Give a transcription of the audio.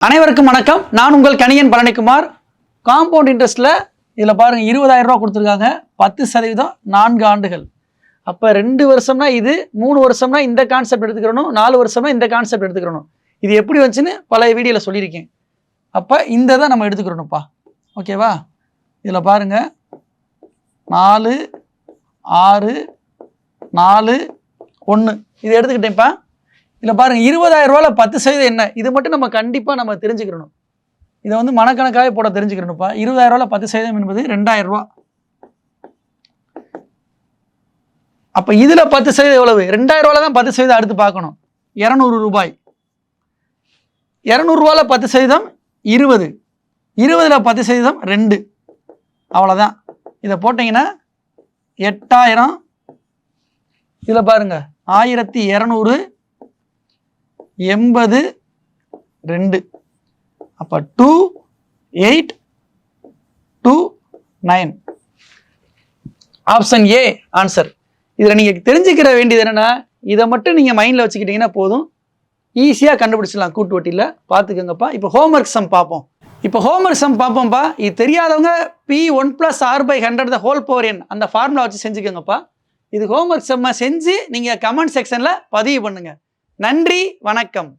அனைவருக்கும் வணக்கம். நான் உங்கள் கணியன் பழனிக்குமார். காம்பவுண்ட் இன்ட்ரெஸ்ட்டில் இதில் பாருங்கள் 20,000 ரூபா கொடுத்துருக்காங்க. 10% 4 ஆண்டுகள். அப்போ 2 வருஷம்னா இது, 3 வருஷம்னா இந்த கான்செப்ட் எடுத்துக்கிறணும், 4 வருஷம்னா இந்த கான்செப்ட் எடுத்துக்கிறணும். இது எப்படி வந்துச்சுன்னு பழைய வீடியோவில் சொல்லியிருக்கேன். அப்போ இந்த தான் நம்ம எடுத்துக்கிறணும்ப்பா. ஓகேவா? இதில் பாருங்கள் 4 6 4 1 இது எடுத்துக்கிட்டேன்ப்பா. இதில் பாருங்கள் 20,000 ரூபாயில் 10% என்ன, இது மட்டும் நம்ம கண்டிப்பாக நம்ம தெரிஞ்சுக்கிறணும். இதை வந்து மனக்கணக்காகவே போட தெரிஞ்சுக்கிறணும்ப்பா. 20,000 ரூபாயில் 10% என்பது 2,000 ரூபா. அப்போ இதில் 10% எவ்வளவு? 2,000 ரூபாயில் தான் 10% அடுத்து பார்க்கணும். 200 ரூபாய். 200 ரூபாயில் 10% 20, 20ல் 10% 2. அவ்வளோதான். இதை போட்டிங்கன்னா 8,000. இதில் பாருங்கள் 1,200 80 2. அப்போ 2829. Option A answer. இதில் நீங்கள் தெரிஞ்சுக்கிற வேண்டியது என்னென்னா, இதை மட்டும் நீங்கள் மைண்டில் வச்சுக்கிட்டீங்கன்னா போதும், ஈஸியாக கண்டுபிடிச்சிடலாம் கூட்டு வட்டியில். பார்த்துக்கோங்கப்பா. இப்போ ஹோம்ஒர்க் சம் பார்ப்போம். இப்போ ஹோம்ஒர்க் சம் பார்ப்போம்ப்பா. இது தெரியாதவங்க P1 + R/100 whole power n அந்த ஃபார்முலா வச்சு செஞ்சுக்கோங்கப்பா. இது ஹோம்ஒர்க் சம்மை செஞ்சு நீங்கள் கமெண்ட் செக்ஷனில் பதிவு பண்ணுங்கள். நன்றி, வணக்கம்.